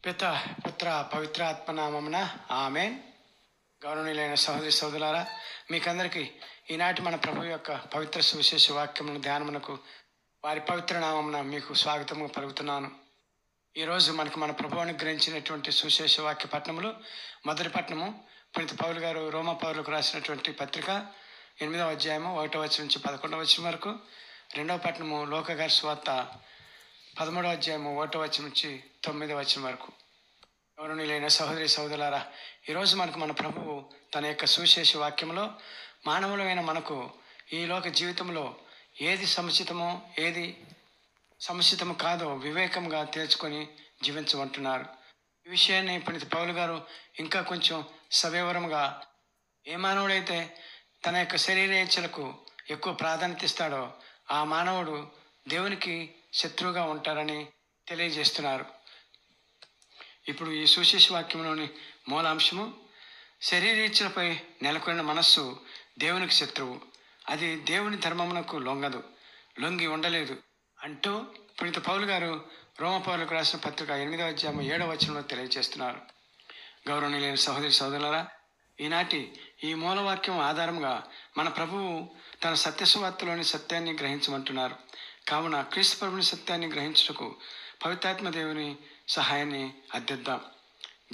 పిత పుత్ర పవిత్ర ఆత్మనామమున ఆమెన్. గౌరవనీయులైన సహోదరి సోదరులారా, మీకందరికీ ఈనాటి మన ప్రభు యొక్క పవిత్ర సువిశేష వాక్యమును ధ్యానమునకు వారి పవిత్ర నామమున మీకు స్వాగతము పలుకుతున్నాను. ఈరోజు మన ప్రభు అనుగ్రహించినటువంటి సువిశేష వాక్య పట్టణములు, మొదటి పట్టణము పునీత పౌలు గారు రోమా పౌరులకు రాసినటువంటి పత్రిక 8వ అధ్యాయము 1వ వచనం నుంచి 11వ వచనం వరకు. రెండవ పట్టణము లోక గారి సువార్త 13వ అధ్యాయము 1వ వచనం నుంచి 9వ వచనం వరకు. గౌరవనీయులైన సహోదరి సహోదరులారా, ఈరోజు మన ప్రభువు తన యొక్క సువిశేష వాక్యంలో మానవులమైన మనకు ఈ లోక జీవితంలో ఏది సముచితమో ఏది సముచితము కాదో వివేకంగా తేల్చుకొని జీవించమంటున్నారు. ఈ విషయాన్ని పునీత పౌలు గారు ఇంకా కొంచెం సవివరంగా, ఏ మానవుడైతే తన యొక్క శరీరేచ్ఛలకు ఎక్కువ ప్రాధాన్యత ఇస్తాడో ఆ మానవుడు దేవునికి శత్రువుగా ఉంటారని తెలియజేస్తున్నారు. ఇప్పుడు ఈ సువిశేష వాక్యంలోని మూలాంశము, శరీరేచ్ఛలపై నెలకొన్న మనస్సు దేవునికి శత్రువు, అది దేవుని ధర్మమునకు లొంగి ఉండలేదు అంటూ పునీత పౌలు గారు రోమ పౌరులకు రాసిన పత్రిక 8వ అధ్యాయం 7వ వచనంలో తెలియజేస్తున్నారు. గౌరవనీయులైన సహోదరి సహోదరులారా, ఈనాటి ఈ మూలవాక్యం ఆధారంగా మన ప్రభువు తన సత్యసువార్తలోని సత్యాన్ని గ్రహించమంటున్నారు. కావున క్రీస్తు ప్రభుని సత్యాన్ని గ్రహించుటకు పవిత్రాత్మ దేవుని సహాయాన్ని అర్థిద్దాం.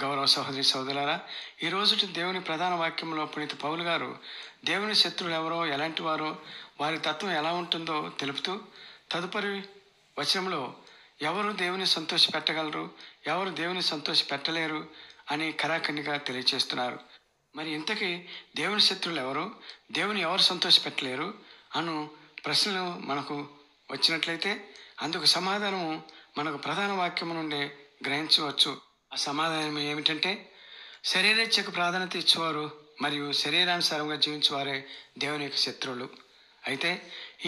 గౌరవ సహోదరి సహోదరులారా, ఈ రోజుటి దేవుని ప్రధాన వాక్యంలో పునీత పౌలు గారు దేవుని శత్రువులు ఎవరో, ఎలాంటి వారో, వారి తత్వం ఎలా ఉంటుందో తెలుపుతూ తదుపరి వచనంలో ఎవరు దేవుని సంతోష పెట్టగలరు, ఎవరు దేవుని సంతోష పెట్టలేరు అని కరాఖండిగా తెలియచేస్తున్నారు. మరి ఇంతకీ దేవుని శత్రువులు ఎవరు, దేవుని ఎవరు సంతోష పెట్టలేరు అను ప్రశ్నలు మనకు వచ్చినట్లయితే అందుకు సమాధానము మనకు ప్రధాన వాక్యము నుండి గ్రహించవచ్చు. ఆ సమాధానం ఏమిటంటే, శరీరేచ్ఛకు ప్రాధాన్యత ఇచ్చేవారు మరియు శరీరానుసారంగా జీవించేవారే దేవుని యొక్క శత్రువులు. అయితే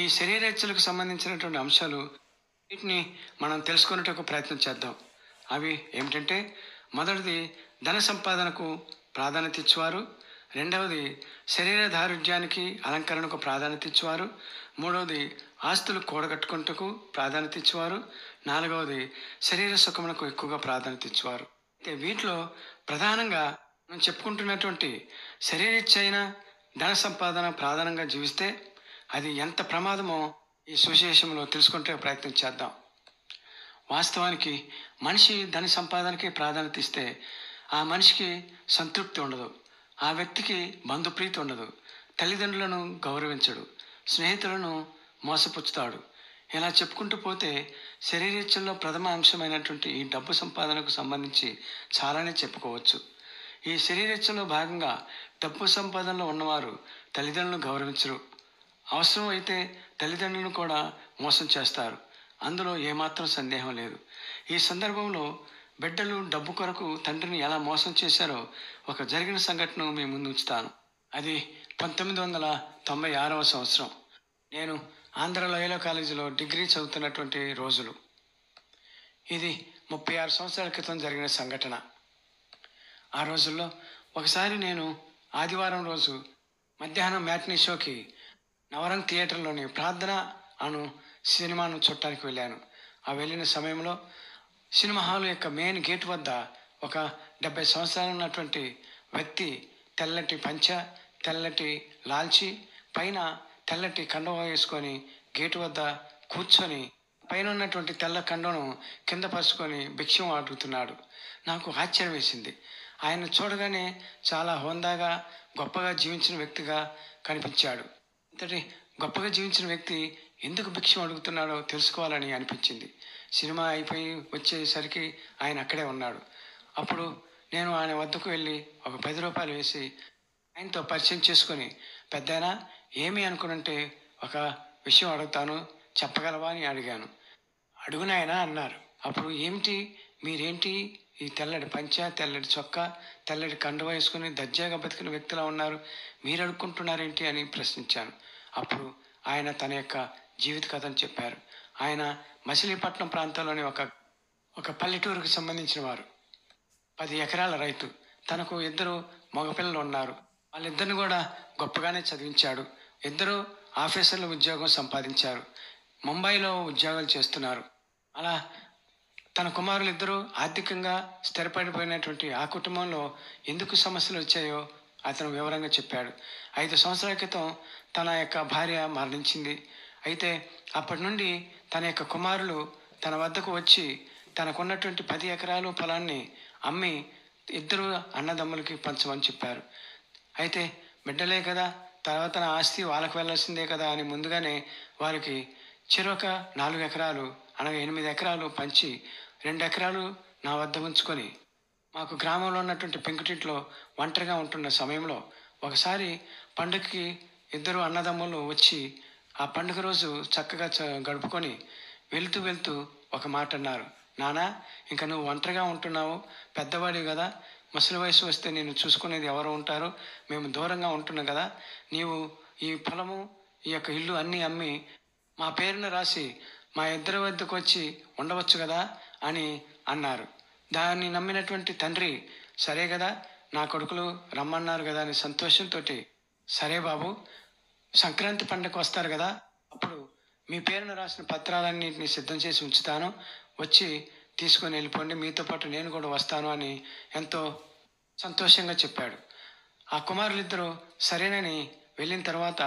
ఈ శరీరేచ్ఛలకు సంబంధించినటువంటి అంశాలు వీటిని మనం తెలుసుకునేటకు ప్రయత్నం చేద్దాం. అవి ఏమిటంటే, మొదటిది ధన సంపాదనకు ప్రాధాన్యత ఇచ్చేవారు, రెండవది శరీర దారుఢ్యానికి అలంకరణకు ప్రాధాన్యత ఇచ్చేవారు, మూడవది ఆస్తులు కూడగట్టుకుంటకు ప్రాధాన్యత ఇచ్చేవారు, నాలుగవది శరీర సుఖమునకు ఎక్కువగా ప్రాధాన్యత ఇచ్చేవారు. అయితే వీటిలో ప్రధానంగా మనం చెప్పుకుంటున్నటువంటి శరీరేచ్ఛ అయిన ధన సంపాదన ప్రధానంగా జీవిస్తే అది ఎంత ప్రమాదమో ఈ సువిశేషంలో తెలుసుకుంటే ప్రయత్నం చేద్దాం. వాస్తవానికి మనిషి ధన సంపాదనకి ప్రాధాన్యత ఇస్తే ఆ మనిషికి సంతృప్తి ఉండదు, ఆ వ్యక్తికి బంధుప్రీతి ఉండదు, తల్లిదండ్రులను గౌరవించడు, స్నేహితులను మోసపుచ్చుతాడు. ఇలా చెప్పుకుంటూ పోతే శరీరేచ్ఛల్లో ప్రథమ అంశమైనటువంటి ఈ డబ్బు సంపాదనకు సంబంధించి చాలానే చెప్పుకోవచ్చు. ఈ శరీరేచ్ఛలో భాగంగా డబ్బు సంపాదనలో ఉన్నవారు తల్లిదండ్రులను గౌరవించరు, అవసరం అయితే తల్లిదండ్రులను కూడా మోసం చేస్తారు. అందులో ఏమాత్రం సందేహం లేదు. ఈ సందర్భంలో బిడ్డలు డబ్బు కొరకు తండ్రిని ఎలా మోసం చేశారో ఒక జరిగిన సంఘటన మీ ముందు ఉంచుతాను. అది 1996వ సంవత్సరం. నేను ఆంధ్ర లోయలో కాలేజీలో డిగ్రీ చదువుతున్నటువంటి రోజులు. ఇది 36 సంవత్సరాల క్రితం జరిగిన సంఘటన. ఆ రోజుల్లో ఒకసారి నేను ఆదివారం రోజు మధ్యాహ్నం మ్యాట్నీ షోకి నవరంగ్ థియేటర్లోని ప్రార్థన అను సినిమాను చూడటానికి వెళ్ళాను. ఆ వెళ్ళిన సమయంలో సినిమా హాల్ యొక్క మెయిన్ గేట్ వద్ద ఒక 70 సంవత్సరాలు ఉన్నటువంటి వ్యక్తి తెల్లటి పంచ, తెల్లటి లాల్చి, పైన తెల్లటి కండువా వేసుకొని గేటు వద్ద కూర్చొని పైన ఉన్నటువంటి తెల్ల కండును కింద పరుచుకొని భిక్షం అడుగుతున్నాడు. నాకు ఆశ్చర్యం వేసింది. ఆయన చూడగానే చాలా హోందాగా, గొప్పగా జీవించిన వ్యక్తిగా కనిపించాడు. ఇంతటి గొప్పగా జీవించిన వ్యక్తి ఎందుకు భిక్షం అడుగుతున్నాడో తెలుసుకోవాలని అనిపించింది. సినిమా అయిపోయి వచ్చేసరికి ఆయన అక్కడే ఉన్నాడు. అప్పుడు నేను ఆయన వద్దకు వెళ్ళి ఒక 10 రూపాయలు వేసి ఆయనతో పరిచయం చేసుకొని, పెద్దాయనా ఏమి అనుకునంటే ఒక విషయం అడుగుతాను, చెప్పగలవా అని అడిగాను. అడుగునాయనా అన్నారు. అప్పుడు ఏమిటి, మీరేంటి ఈ తెల్లటి పంచ, తెల్లటి చొక్కా, తెల్లటి కండువ వేసుకుని దర్జాగా బతికిన వ్యక్తిలా ఉన్నారు, మీరు అడుక్కుంటున్నారేంటి అని ప్రశ్నించాను. అప్పుడు ఆయన తన యొక్క జీవిత కథను చెప్పారు. ఆయన మచిలీపట్నం ప్రాంతంలోని ఒక పల్లెటూరుకు సంబంధించిన వారు. 10 ఎకరాల రైతు. తనకు 2 మగపిల్లలు ఉన్నారు. వాళ్ళిద్దరిని కూడా గొప్పగానే చదివించాడు. 2 ఆఫీసర్ల ఉద్యోగం సంపాదించారు. ముంబైలో ఉద్యోగాలు చేస్తున్నారు. అలా తన కుమారులిద్దరూ ఆర్థికంగా స్థిరపడిపోయినటువంటి ఆ కుటుంబంలో ఎందుకు సమస్యలు వచ్చాయో అతను వివరంగా చెప్పాడు. 5 సంవత్సరాల క్రితం తన యొక్క భార్య మరణించింది. అయితే అప్పటి నుండి తన యొక్క కుమారులు తన వద్దకు వచ్చి తనకున్నటువంటి 10 ఎకరాలు పొలాన్ని అమ్మి ఇద్దరు అన్నదమ్ములకి పంచమని చెప్పారు. అయితే బిడ్డలే కదా, తర్వాత నా ఆస్తి వాళ్ళకు వెళ్ళాల్సిందే కదా అని ముందుగానే వారికి చెరొక 4 ఎకరాలు అనగా 8 ఎకరాలు పంచి 2 ఎకరాలు నా వద్ద ఉంచుకొని మాకు గ్రామంలో ఉన్నటువంటి పెంకుటింట్లో ఒంటరిగా ఉంటున్న సమయంలో ఒకసారి పండుగకి ఇద్దరు అన్నదమ్ములు వచ్చి ఆ పండుగ రోజు చక్కగా గడుపుకొని వెళ్తూ వెళ్తూ ఒక మాట అన్నారు. నానా, ఇంకా నువ్వు ఒంటరిగా ఉంటున్నావు, పెద్దవాడివి కదా, ముసలి వయసు వస్తే నేను చూసుకునేది ఎవరు ఉంటారు, మేము దూరంగా ఉంటున్నాం కదా, నీవు ఈ పొలము ఈ యొక్క ఇల్లు అన్నీ అమ్మి మా పేరును రాసి మా ఇద్దరి వద్దకు వచ్చి ఉండవచ్చు కదా అని అన్నారు. దాన్ని నమ్మినటువంటి తండ్రి సరే కదా, నా కొడుకులు రమ్మన్నారు కదా అని సంతోషంతో సరే బాబు, సంక్రాంతి పండుగకు వస్తారు కదా, అప్పుడు మీ పేరును రాసిన పత్రాలన్నింటినీ సిద్ధం చేసి ఉంచుతాను, వచ్చి తీసుకొని వెళ్ళిపోండి, మీతో పాటు నేను కూడా వస్తాను అని ఎంతో సంతోషంగా చెప్పాడు. ఆ కుమారులిద్దరూ సరేనని వెళ్ళిన తర్వాత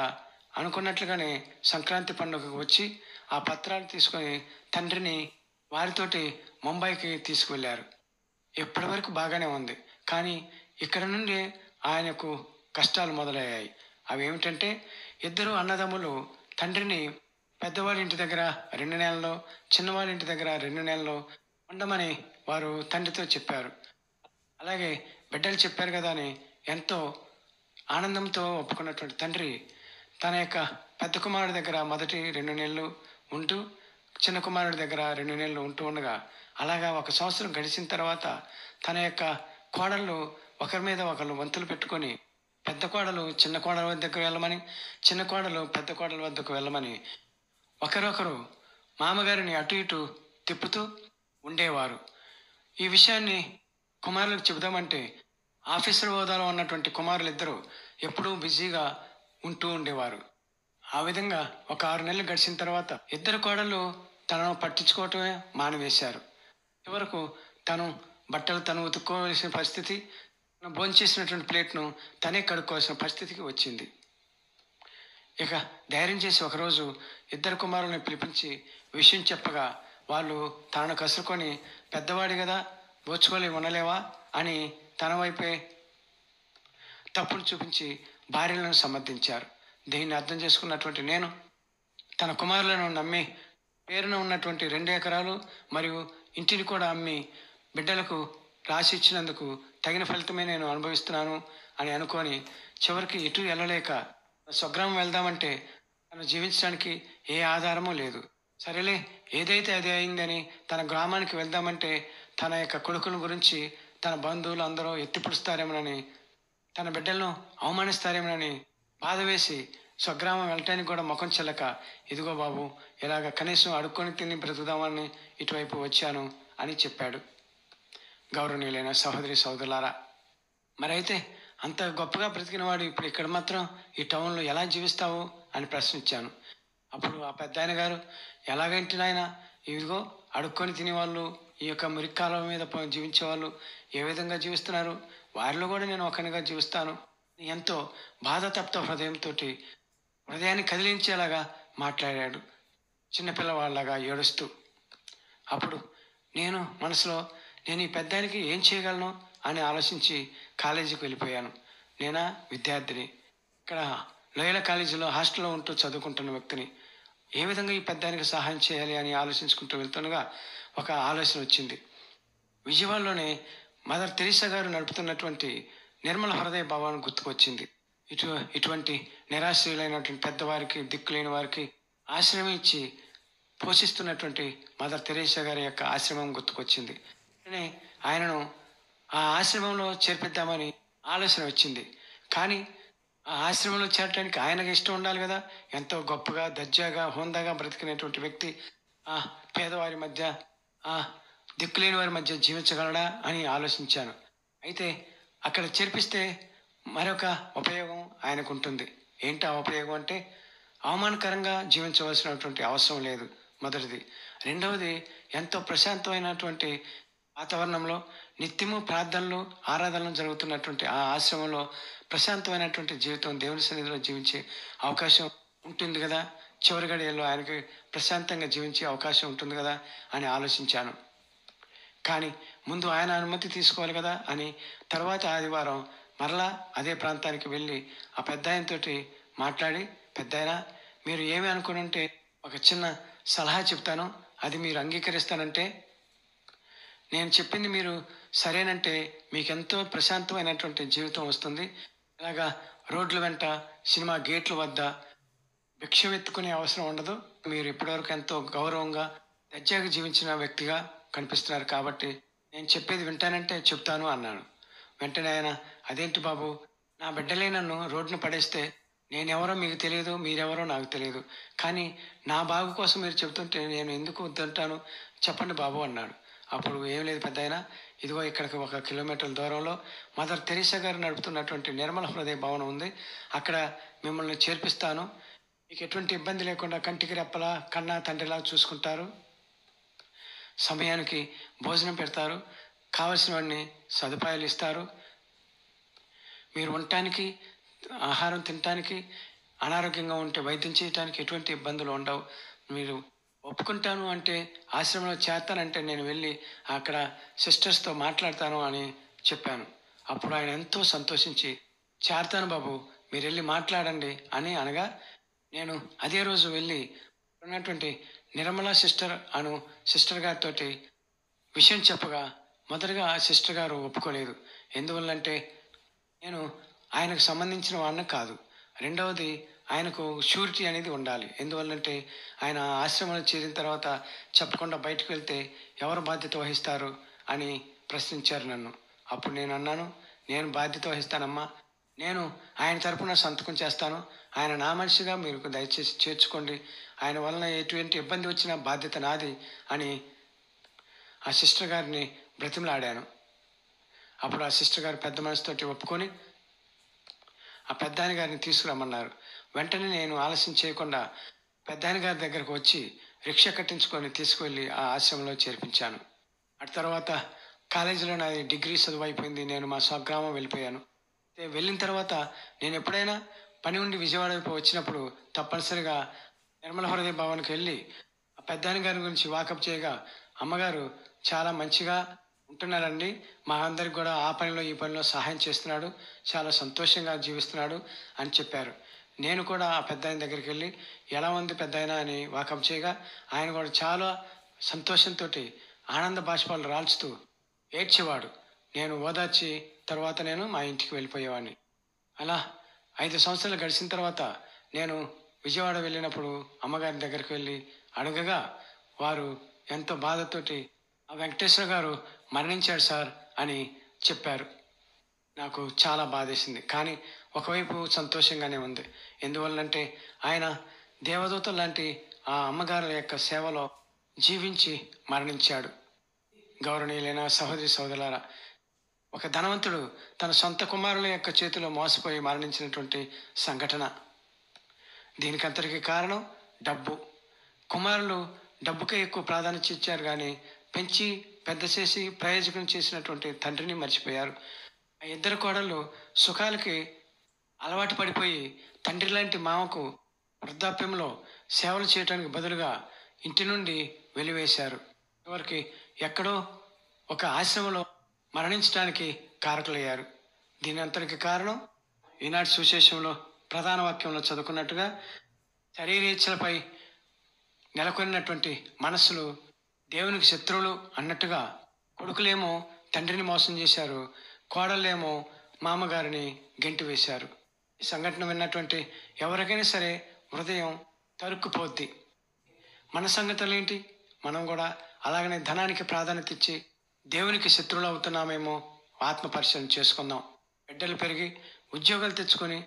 అనుకున్నట్లుగానే సంక్రాంతి పండుగకు వచ్చి ఆ పత్రాలు తీసుకొని తండ్రిని వారితోటి ముంబైకి తీసుకువెళ్ళారు. ఎప్పటి వరకు బాగానే ఉంది, కానీ ఇక్కడ నుండి ఆయనకు కష్టాలు మొదలయ్యాయి. అవి ఏమిటంటే, ఇద్దరు అన్నదమ్ములు తండ్రిని పెద్దవాడి ఇంటి దగ్గర 2 నెలల్లో, చిన్నవాడి ఇంటి దగ్గర 2 నెలల్లో ఉండమని వారు తండ్రితో చెప్పారు. అలాగే బిడ్డలు చెప్పారు కదా అని ఎంతో ఆనందంతో ఒప్పుకున్నటువంటి తండ్రి తన యొక్క పెద్ద కుమారుడి దగ్గర మొదటి 2 నెలలు ఉంటూ చిన్న కుమారుడి దగ్గర 2 నెలలు ఉంటూ ఉండగా అలాగా 1 సంవత్సరం గడిచిన తర్వాత తన యొక్క కోడళ్ళు ఒకరి మీద ఒకరు వంతులు పెట్టుకొని పెద్ద కోడలు చిన్న కోడల వద్దకు వెళ్ళమని, చిన్న కోడలు పెద్ద కోడల వద్దకు వెళ్ళమని ఒకరొకరు మామగారిని అటు ఇటు తిప్పుతూ ఉండేవారు. ఈ విషయాన్ని కుమారులకు చెబుదామంటే ఆఫీసర్ హోదాలో ఉన్నటువంటి కుమారులిద్దరూ ఎప్పుడూ బిజీగా ఉంటూ ఉండేవారు. ఆ విధంగా ఒక 6 నెలలు గడిచిన తర్వాత ఇద్దరు కోడళ్ళు తనను పట్టించుకోవటమే మానివేశారు. చివరకు తను బట్టలు తను ఉతుక్కోవలసిన పరిస్థితి, భోంచేసినటువంటి ప్లేట్ను తనే కడుక్కోవాల్సిన పరిస్థితికి వచ్చింది. ఇక ధైర్యం చేసి ఒకరోజు ఇద్దరు కుమారులను పిలిపించి విషయం చెప్పగా వాళ్ళు తనను కసురుకొని పెద్దవాడి కదా, దోచుకోలే ఉండలేవా అని తన వైపే తప్పును చూపించి భార్యలను సమర్థించారు. దీన్ని అర్థం చేసుకున్నటువంటి నేను తన కుమారులను నమ్మి పేరున ఉన్నటువంటి 2 ఎకరాలు మరియు ఇంటిని కూడా అమ్మి బిడ్డలకు రాసి ఇచ్చినందుకు తగిన ఫలితమే నేను అనుభవిస్తున్నాను అని అనుకొని చివరికి ఎటు వెళ్ళలేక స్వగ్రామం వెళ్దామంటే తను జీవించడానికి ఏ ఆధారమూ లేదు. సరేలే, ఏదైతే అదే అయిందని తన గ్రామానికి వెళ్దామంటే తన యొక్క కొడుకుల గురించి తన బంధువులు అందరూ ఎత్తిపడుస్తారేమోనని, తన బిడ్డలను అవమానిస్తారేమోనని బాధ వేసి స్వగ్రామం వెళ్ళటానికి కూడా ముఖం చెల్లక, ఇదిగో బాబు, ఇలాగ కనీసం అడుక్కొని తిని బ్రతుకుదామని ఇటువైపు వచ్చాను అని చెప్పాడు. గౌరవనీయులైన సహోదరి సోదరులారా, మరైతే అంత గొప్పగా బ్రతికినవాడు ఇప్పుడు ఇక్కడ మాత్రం ఈ టౌన్లో ఎలా జీవిస్తావు అని ప్రశ్నించాను. అప్పుడు ఆ పెద్ద ఆయన గారు, ఎలాగంటే నాయన, ఇదిగో అడుక్కొని తినేవాళ్ళు, ఈ యొక్క మురిక్కాల మీద జీవించేవాళ్ళు ఏ విధంగా జీవిస్తున్నారు, వారిలో కూడా నేను ఒకనిగా జీవిస్తాను, ఎంతో బాధతప్త హృదయంతో హృదయాన్ని కదిలించేలాగా మాట్లాడాడు, చిన్నపిల్లవాళ్ళలాగా ఏడుస్తూ. అప్పుడు నేను మనసులో నేను ఈ పెద్దానికి ఏం చేయగలను అని ఆలోచించి కాలేజీకి వెళ్ళిపోయాను. నేనా విద్యార్థిని, ఇక్కడ లోయల కాలేజీలో హాస్టల్లో ఉంటూ చదువుకుంటున్న వ్యక్తిని, ఏ విధంగా ఈ పెద్దానికి సహాయం చేయాలి అని ఆలోచించుకుంటూ వెళ్తుండగా ఒక ఆలోచన వచ్చింది. విజయవాడలోనే మదర్ తెరీసా గారు నడుపుతున్నటువంటి నిర్మల హృదయ భవనం గుర్తుకొచ్చింది. ఇటువంటి నిరాశ్రయులైనటువంటి పెద్దవారికి, దిక్కులేని వారికి ఆశ్రమం ఇచ్చి పోషిస్తున్నటువంటి మదర్ తెరీసా గారి యొక్క ఆశ్రమం గుర్తుకొచ్చింది. ఆయనను ఆ ఆశ్రమంలో చేర్పిద్దామని ఆలోచన వచ్చింది. కానీ ఆ ఆశ్రమంలో చేరటానికి ఆయనకు ఇష్టం ఉండాలి కదా. ఎంతో గొప్పగా, దర్జాగా, హోందాగా బ్రతికినటువంటి వ్యక్తి ఆ పేదవారి మధ్య, ఆ దిక్కులేని వారి మధ్య జీవించగలడా అని ఆలోచించాను. అయితే అక్కడ చేర్పిస్తే మరొక ఉపయోగం ఆయనకు ఉంటుంది. ఏంటి ఆ ఉపయోగం అంటే, అవమానకరంగా జీవించవలసినటువంటి అవసరం లేదు, మొదటిది. రెండవది ఎంతో ప్రశాంతమైనటువంటి వాతావరణంలో నిత్యము ప్రార్థనలు ఆరాధనలు జరుగుతున్నటువంటి ఆ ఆశ్రమంలో ప్రశాంతమైనటువంటి జీవితం దేవుని సన్నిధిలో జీవించే అవకాశం ఉంటుంది కదా. చివరి గడియల్లో ఆయనకి ప్రశాంతంగా జీవించే అవకాశం ఉంటుంది కదా అని ఆలోచించాను. కానీ ముందు ఆయన అనుమతి తీసుకోవాలి కదా అని తర్వాత ఆదివారం మరలా అదే ప్రాంతానికి వెళ్ళి ఆ పెద్ద ఆయనతోటి మాట్లాడి, పెద్దాయన మీరు ఏమి అనుకుని ఉంటే ఒక చిన్న సలహా చెప్తాను, అది మీరు అంగీకరిస్తానంటే, నేను చెప్పింది మీరు సరేనంటే మీకు ఎంతో ప్రశాంతమైనటువంటి జీవితం వస్తుంది. ఇలాగా రోడ్ల వెంట సినిమా గేట్ల వద్ద భిక్ష ఎత్తుకునే అవసరం ఉండదు. మీరు ఇప్పటివరకు ఎంతో గౌరవంగా దర్జాగా జీవించిన వ్యక్తిగా కనిపిస్తున్నారు కాబట్టి నేను చెప్పేది వింటానంటే చెప్తాను అన్నాను. వెంటనే ఆయన, అదేంటి బాబు, నా బిడ్డలే నన్ను రోడ్డున పడేస్తే నేనెవరో మీకు తెలియదు, మీరెవరో నాకు తెలియదు, కానీ నా బాగు కోసం మీరు చెబుతుంటే నేను ఎందుకు వద్దంటాను, చెప్పండి బాబు అన్నాడు. అప్పుడు ఏం లేదు పెద్దాయన, ఇదిగో ఇక్కడికి 1 కిలోమీటర్ల దూరంలో మదర్ తెరీసా గారు నడుపుతున్నటువంటి నిర్మల హృదయ భవనం ఉంది. అక్కడ మిమ్మల్ని చేర్పిస్తాను. మీకు ఎటువంటి ఇబ్బంది లేకుండా కంటికి రెప్పలా కన్నా తండ్రిలా చూసుకుంటారు. సమయానికి భోజనం పెడతారు, కావలసినవన్నీ సదుపాయాలు ఇస్తారు. మీరు ఉండటానికి, ఆహారం తినటానికి, అనారోగ్యంగా ఉంటే వైద్యం చేయటానికి ఎటువంటి ఇబ్బందులు ఉండవు. మీరు ఒప్పుకుంటాను అంటే, ఆశ్రమంలో చేరతానంటే నేను వెళ్ళి అక్కడ సిస్టర్స్తో మాట్లాడతాను అని చెప్పాను. అప్పుడు ఆయన ఎంతో సంతోషించి, చేరతాను బాబు, మీరు వెళ్ళి మాట్లాడండి అని అనగా, నేను అదే రోజు వెళ్ళి ఉన్నటువంటి నిర్మలా సిస్టర్ గారితో విషయం చెప్పగా మొదటగా ఆ సిస్టర్ గారు ఒప్పుకోలేదు. ఎందువల్లంటే నేను ఆయనకు సంబంధించిన వాడిని కాదు. రెండవది, ఆయనకు షూరిటీ అనేది ఉండాలి. ఎందువల్లంటే ఆయన ఆశ్రమంలో చేరిన తర్వాత చెప్పకుండా బయటకు వెళ్తే ఎవరు బాధ్యత వహిస్తారు అని ప్రశ్నించారు నన్ను. అప్పుడు నేను అన్నాను, నేను బాధ్యత వహిస్తానమ్మా, నేను ఆయన తరపున సంతకం చేస్తాను, ఆయన నా మనిషిగా మీరు దయచేసి చేర్చుకోండి, ఆయన వలన ఎటువంటి ఇబ్బంది వచ్చినా బాధ్యత నాది అని ఆ సిస్టర్ గారిని బ్రతిమలాడాను. అప్పుడు ఆ సిస్టర్ గారు పెద్ద మనసుతోటి ఒప్పుకొని ఆ పెద్దాయన గారిని తీసుకురమ్మన్నారు. వెంటనే నేను ఆలస్యం చేయకుండా పెద్దాయన గారి దగ్గరకు వచ్చి రిక్షా కట్టించుకొని తీసుకువెళ్ళి ఆ ఆశ్రమంలో చేర్పించాను. అటు తర్వాత కాలేజీలో నాది డిగ్రీ చదువు అయిపోయింది. నేను మా స్వగ్రామం వెళ్ళిపోయాను. వెళ్ళిన తర్వాత నేను ఎప్పుడైనా పని ఉండి విజయవాడ వైపు వచ్చినప్పుడు తప్పనిసరిగా నిర్మల హృదయ భవన్కి వెళ్ళి ఆ పెద్దాయన గారి గురించి వాకప్ చేయగా, అమ్మగారు చాలా మంచిగా ఉంటున్నారండి, మా అందరికి కూడా ఆ పనిలో ఈ పనిలో సహాయం చేస్తున్నాడు, చాలా సంతోషంగా జీవిస్తున్నాడు అని చెప్పారు. నేను కూడా ఆ పెద్దాయన దగ్గరికి వెళ్ళి ఎలా ఉంది పెద్దాయన అని వాకప్ చేయగా ఆయన కూడా చాలా సంతోషంతో ఆనంద బాష్పాలు రాల్చుతూ ఏడ్చేవాడు. నేను ఓదార్చి తర్వాత నేను మా ఇంటికి వెళ్ళిపోయేవాడిని. అలా 5 సంవత్సరాలు గడిచిన తర్వాత నేను విజయవాడ వెళ్ళినప్పుడు అమ్మగారి దగ్గరికి వెళ్ళి అడగగా వారు ఎంతో బాధతోటి, ఆ వెంకటేశ్వర గారు మరణించాడు సార్ అని చెప్పారు. నాకు చాలా బాధేసింది, కానీ ఒకవైపు సంతోషంగానే ఉంది. ఎందువల్లంటే ఆయన దేవదూత లాంటి ఆ అమ్మగారుల యొక్క సేవలో జీవించి మరణించాడు. గౌరవనీయులైన సహోదరి సోదరులారా, ఒక ధనవంతుడు తన సొంత కుమారుల యొక్క చేతిలో మోసపోయి మరణించినటువంటి సంఘటన. దీనికంతటికి కారణం డబ్బు. కుమారులు డబ్బుకే ఎక్కువ ప్రాధాన్యత ఇచ్చారు, కానీ పెంచి పెద్ద చేసి ప్రయోజకం చేసినటువంటి తండ్రిని మర్చిపోయారు. ఆ 2 కోడళ్ళు సుఖాలకి అలవాటు పడిపోయి తండ్రి లాంటి మామకు వృద్ధాప్యంలో సేవలు చేయడానికి బదులుగా ఇంటి నుండి వెలివేశారు. చివరికి ఎక్కడో ఒక ఆశ్రమంలో మరణించడానికి కారకులయ్యారు. దీని అంతటికి కారణం ఈనాటి సువిశేషంలో ప్రధాన వాక్యంలో చదువుకున్నట్టుగా శరీరేచ్ఛలపై నెలకొన్నటువంటి మనస్సులు దేవునికి శత్రువులు అన్నట్టుగా కొడుకులేమో తండ్రిని మోసం చేశారు, కోడళ్ళేమో మామగారిని గెంటి వేశారు. ఈ సంఘటన విన్నటువంటి ఎవరికైనా సరే హృదయం తరుక్కుపోద్ది. మన సంగతులు ఏంటి? మనం కూడా అలాగనే ధనానికి ప్రాధాన్యత ఇచ్చి దేవునికి శత్రువులు అవుతున్నామేమో ఆత్మ పరిశీలన చేసుకుందాం. బిడ్డలు పెరిగి ఉద్యోగాలు తెచ్చుకొని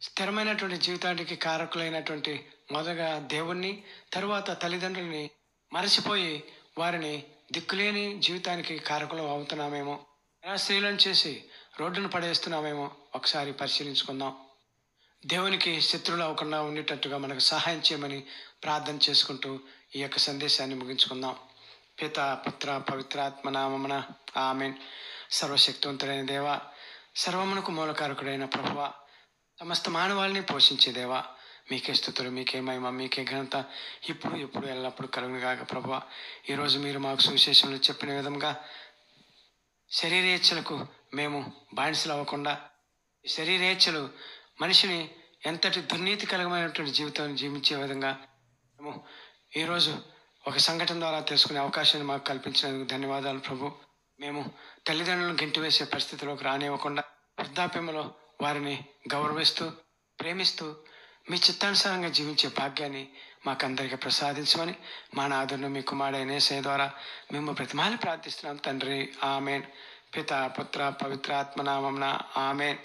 స్థిరమైనటువంటి జీవితానికి కారకులైనటువంటి మొదగా దేవుణ్ణి, తరువాత తల్లిదండ్రుల్ని మరచిపోయి వారిని దిక్కులేని జీవితానికి కారకులు అవుతున్నామేమో, నిరాశ్రయులను చేసి రోడ్డును పడేస్తున్నామేమో ఒకసారి పరిశీలించుకుందాం. దేవునికి శత్రువులు అవ్వకుండా ఉండేటట్టుగా మనకు సహాయం చేయమని ప్రార్థన చేసుకుంటూ ఈ యొక్క సందేశాన్ని ముగించుకుందాం. పిత పుత్ర పవిత్రాత్మ నామమున ఆమెన్. సర్వశక్తివంతుడైన దేవ, సర్వమునకు మూలకారకుడైన ప్రభువ, సమస్త మానవాళిని పోషించే దేవ, మీకే స్తుతులు, మీకే మహిమ, మీకే ఘనత ఇప్పుడు ఎప్పుడు ఎల్లప్పుడు కలుగునుగాక. ప్రభువ, ఈరోజు మీరు మాకు సువిశేషంలో చెప్పిన విధంగా శరీరేచ్ఛలకు మేము బానిసలు అవ్వకుండా, శరీరేచ్ఛలు మనిషిని ఎంతటి దుర్నీతికరమైనటువంటి జీవితాన్ని జీవించే విధంగా మేము ఈరోజు ఒక సంఘటన ద్వారా తెలుసుకునే అవకాశాన్ని మాకు కల్పించినందుకు ధన్యవాదాలు ప్రభు. మేము తల్లిదండ్రులను గెంటివేసే పరిస్థితిలోకి రానివ్వకుండా వృద్ధాప్యంలో వారిని గౌరవిస్తూ ప్రేమిస్తూ మీ చిత్తానుసారంగా జీవించే భాగ్యాన్ని మాకందరికీ ప్రసాదించమని మా నాదును మీ కుమారుడైన యేసయ్య ద్వారా మేము ప్రతిమాలు ప్రార్థిస్తున్నాం తండ్రి. ఆమెన్. పిత పుత్ర పవిత్రాత్మ నామమున ఆమెన్.